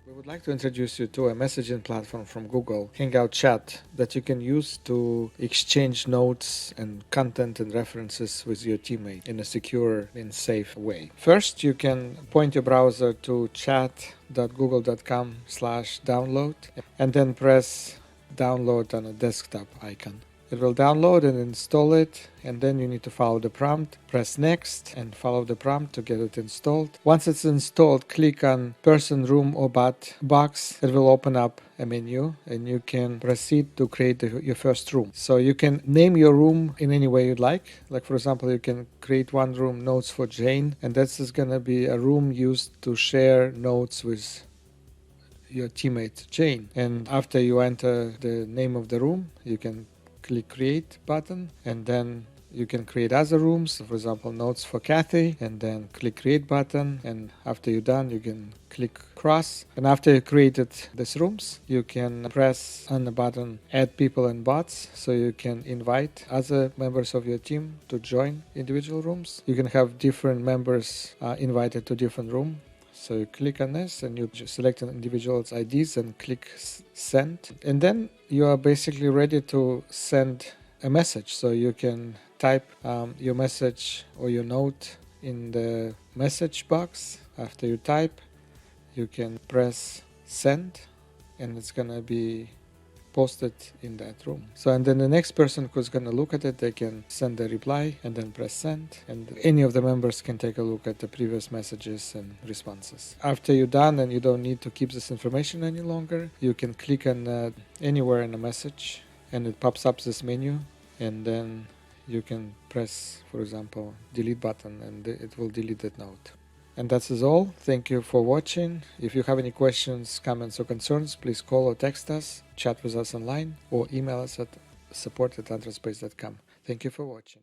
We would like to introduce you to a messaging platform from Google, Hangout Chat, that you can use to exchange notes and content and references with your teammate in a secure and safe way. First, you can point your browser to chat.google.com/download and then press download on a desktop icon. It will download and install it, and then you need to follow the prompt. Press next and follow the prompt to get it installed. Once it's installed, click on person, room or bot box. It will open up a menu and you can proceed to create your first room. So you can name your room in any way you'd like. Like for example, you can create one room, notes for Jane, and this is going to be a room used to share notes with your teammate Jane. And after you enter the name of the room, you can click create button, and then you can create other rooms, for example notes for Kathy, and then click create button, and after you're done you can click cross. And after you created these rooms, you can press on the button add people and bots, so you can invite other members of your team to join individual rooms. You can have different members invited to different rooms. So you click on this and you just select an individual's IDs and click send. And then you are basically ready to send a message. So you can type your message or your note in the message box. After you type, you can press send and it's going to be posted in that room. So and then the next person who's going to look at it, they can send a reply and then press send, and any of the members can take a look at the previous messages and responses. After you're done and you don't need to keep this information any longer, you can click on anywhere in a message and it pops up this menu, and then you can press, for example, delete button, and it will delete that note. And that's all. Thank you for watching. If you have any questions, comments or concerns, please call or text us, chat with us online, or email us at support@androspace.com. Thank you for watching.